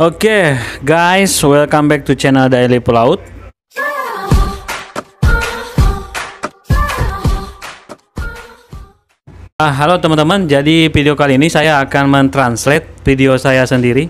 Oke, guys, welcome back to channel Daily Pelaut. Halo teman-teman, jadi video kali ini saya akan mentranslate video saya sendiri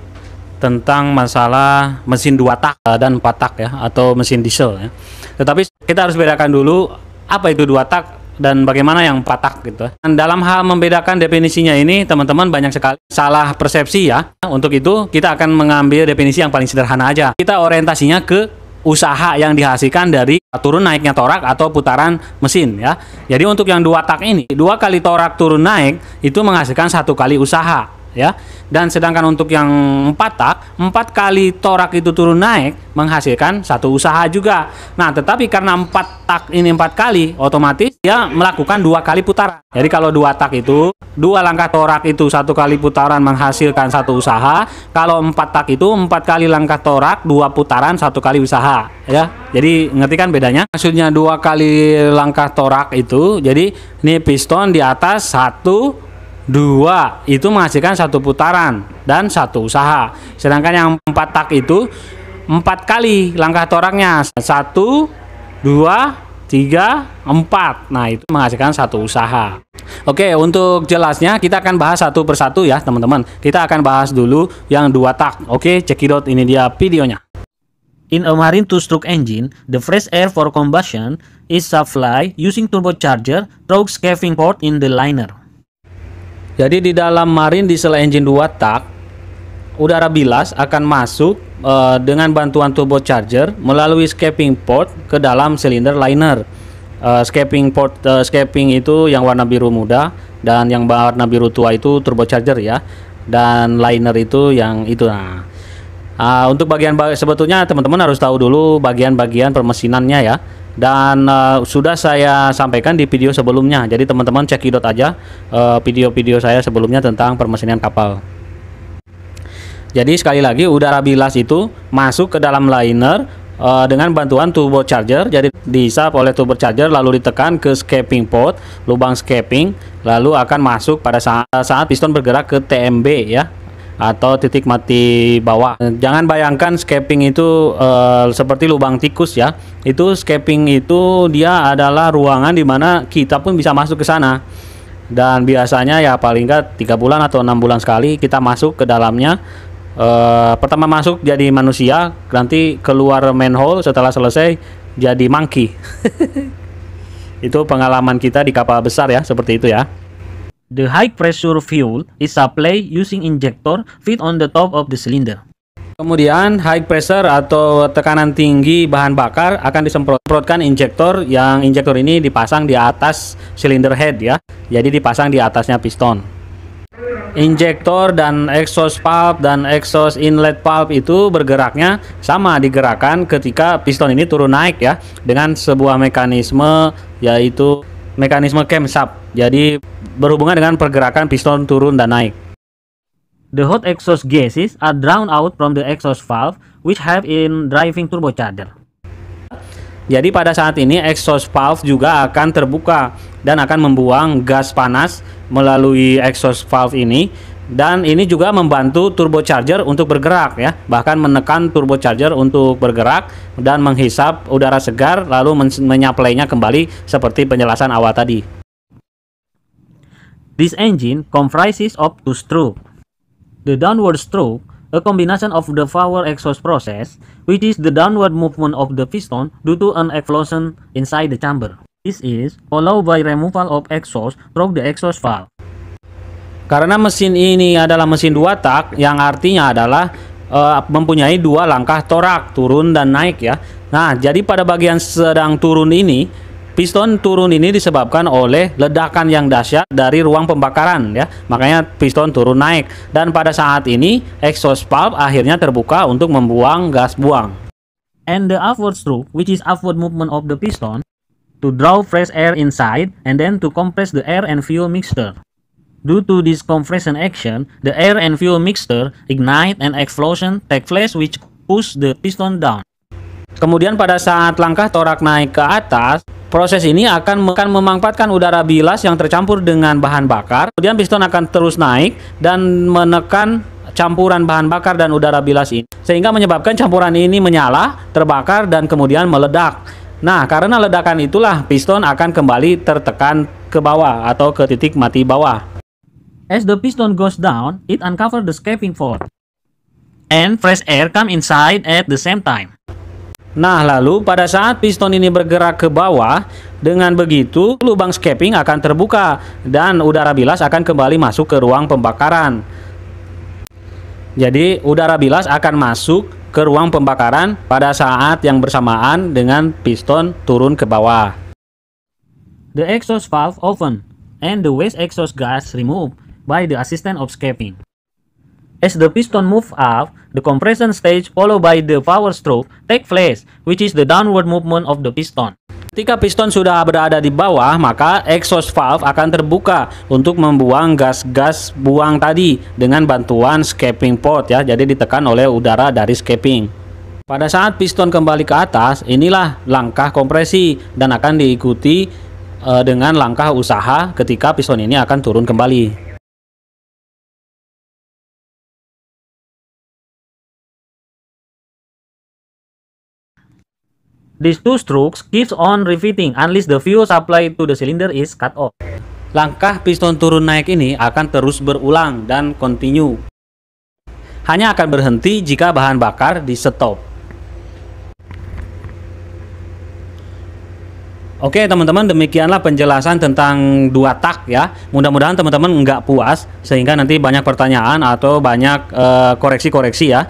tentang masalah mesin 2 tak dan 4 tak ya, atau mesin diesel ya. Tetapi kita harus bedakan dulu apa itu 2 tak dan bagaimana yang 4 tak gitu. Dan dalam hal membedakan definisinya ini teman-teman banyak sekali salah persepsi ya. Untuk itu kita akan mengambil definisi yang paling sederhana aja. Kita orientasinya ke usaha yang dihasilkan dari turun naiknya torak atau putaran mesin ya. Jadi untuk yang 2 tak ini, 2 kali torak turun naik itu menghasilkan 1 kali usaha ya. Dan sedangkan untuk yang 4 tak, 4 kali torak itu turun naik menghasilkan 1 usaha juga. Nah, tetapi karena 4 tak ini 4 kali, otomatis dia melakukan 2 kali putaran. Jadi kalau 2 tak itu 2 langkah torak itu 1 kali putaran menghasilkan 1 usaha. Kalau 4 tak itu 4 kali langkah torak 2 putaran 1 kali usaha ya. Jadi ngerti kan bedanya? Maksudnya 2 kali langkah torak itu, jadi ini piston di atas 1 2 itu menghasilkan 1 putaran dan 1 usaha. Sedangkan yang 4 tak itu 4 kali langkah toraknya 1 2 3 4. Nah, itu menghasilkan 1 usaha. Oke, untuk jelasnya kita akan bahas satu persatu ya teman-teman. Kita akan bahas dulu yang 2 tak. Oke, cekidot, ini dia videonya. In a marine two-stroke engine, the fresh air for combustion is supplied using turbocharger through scavenging port in the liner. Jadi di dalam marine diesel engine 2 tak, udara bilas akan masuk dengan bantuan turbocharger melalui escaping port ke dalam silinder liner. Escaping port, escaping itu yang warna biru muda, dan yang warna biru tua itu turbocharger ya, dan liner itu yang itu. Nah, untuk bagian sebetulnya teman-teman harus tahu dulu bagian-bagian permesinannya ya. Dan sudah saya sampaikan di video sebelumnya, jadi teman-teman cekidot aja video-video saya sebelumnya tentang permesinan kapal. Jadi sekali lagi, udara bilas itu masuk ke dalam liner dengan bantuan turbocharger. Jadi diisap oleh turbocharger lalu ditekan ke escaping port, lubang escaping, lalu akan masuk pada saat piston bergerak ke TMB ya, atau titik mati bawah. Jangan bayangkan escaping itu seperti lubang tikus ya. Itu escaping itu dia adalah ruangan di mana kita pun bisa masuk ke sana. Dan biasanya ya paling nggak 3 bulan atau 6 bulan sekali kita masuk ke dalamnya. Pertama masuk jadi manusia, nanti keluar manhole, setelah selesai jadi monkey. Itu pengalaman kita di kapal besar ya, seperti itu ya. The high pressure fuel is supplied using injector fit on the top of the cylinder. Kemudian high pressure atau tekanan tinggi bahan bakar akan disemprotkan injektor, yang injektor ini dipasang di atas cylinder head ya. Jadi dipasang di atasnya piston. Injektor dan exhaust valve dan exhaust inlet valve itu bergeraknya sama, digerakkan ketika piston ini turun naik ya, dengan sebuah mekanisme yaitu mekanisme camshaft. Jadi berhubungan dengan pergerakan piston turun dan naik. The hot exhaust gases are drawn out from the exhaust valve which have in driving turbocharger. Jadi pada saat ini exhaust valve juga akan terbuka dan akan membuang gas panas melalui exhaust valve ini, dan ini juga membantu turbocharger untuk bergerak ya, bahkan menekan turbocharger untuk bergerak dan menghisap udara segar lalu menyaplainya kembali seperti penjelasan awal tadi. This engine comprises of 2 strokes. The downward stroke, a combination of the power exhaust process, which is the downward movement of the piston due to an explosion inside the chamber. This is followed by removal of exhaust through the exhaust valve. Karena mesin ini adalah mesin 2 tak, yang artinya adalah mempunyai 2 langkah torak, turun dan naik ya. Nah, jadi pada bagian sedang turun ini, piston turun ini disebabkan oleh ledakan yang dahsyat dari ruang pembakaran ya. Makanya piston turun naik, dan pada saat ini exhaust valve akhirnya terbuka untuk membuang gas buang. And the upward stroke, which is upward movement of the piston to draw fresh air inside and then to compress the air and fuel mixture. Due to this compression action, the air and fuel mixture ignite and explosion take place which push the piston down. Kemudian pada saat langkah torak naik ke atas, proses ini akan memanfaatkan udara bilas yang tercampur dengan bahan bakar. Kemudian piston akan terus naik dan menekan campuran bahan bakar dan udara bilas ini, sehingga menyebabkan campuran ini menyala, terbakar, dan kemudian meledak. Nah, karena ledakan itulah piston akan kembali tertekan ke bawah atau ke titik mati bawah. As the piston goes down, it uncovers the escaping port, and fresh air come inside at the same time. Nah, lalu pada saat piston ini bergerak ke bawah, dengan begitu lubang escaping akan terbuka dan udara bilas akan kembali masuk ke ruang pembakaran. Jadi, udara bilas akan masuk ke ruang pembakaran pada saat yang bersamaan dengan piston turun ke bawah. The exhaust valve open and the waste exhaust gas removed by the assistance of escaping. As the piston move up, the compression stage followed by the power stroke take place, which is the downward movement of the piston. Ketika piston sudah berada di bawah, maka exhaust valve akan terbuka untuk membuang gas-gas buang tadi dengan bantuan escaping port ya. Jadi ditekan oleh udara dari escaping. Pada saat piston kembali ke atas, inilah langkah kompresi dan akan diikuti dengan langkah usaha ketika piston ini akan turun kembali. These two strokes keeps on repeating unless the fuel supply to the cylinder is cut off. Langkah piston turun naik ini akan terus berulang dan continue. Hanya akan berhenti jika bahan bakar di stop. Oke teman-teman, demikianlah penjelasan tentang dua tak ya. Mudah-mudahan teman-teman nggak puas sehingga nanti banyak pertanyaan atau banyak koreksi-koreksi ya.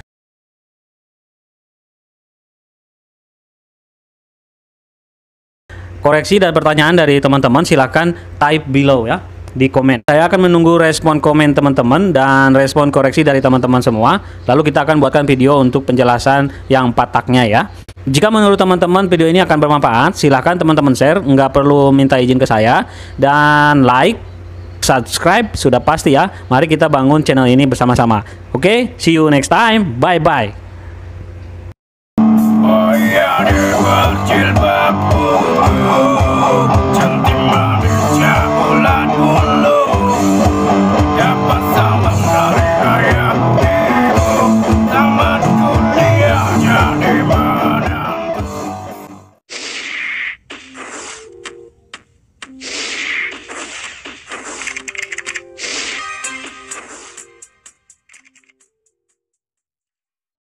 Koreksi dan pertanyaan dari teman-teman silahkan type below ya di komen. Saya akan menunggu respon komen teman-teman dan respon koreksi dari teman-teman semua. Lalu kita akan buatkan video untuk penjelasan yang 4 taknya ya. Jika menurut teman-teman video ini akan bermanfaat, silahkan teman-teman share, nggak perlu minta izin ke saya. Dan like, subscribe sudah pasti ya. Mari kita bangun channel ini bersama-sama. Oke, see you next time. Bye-bye.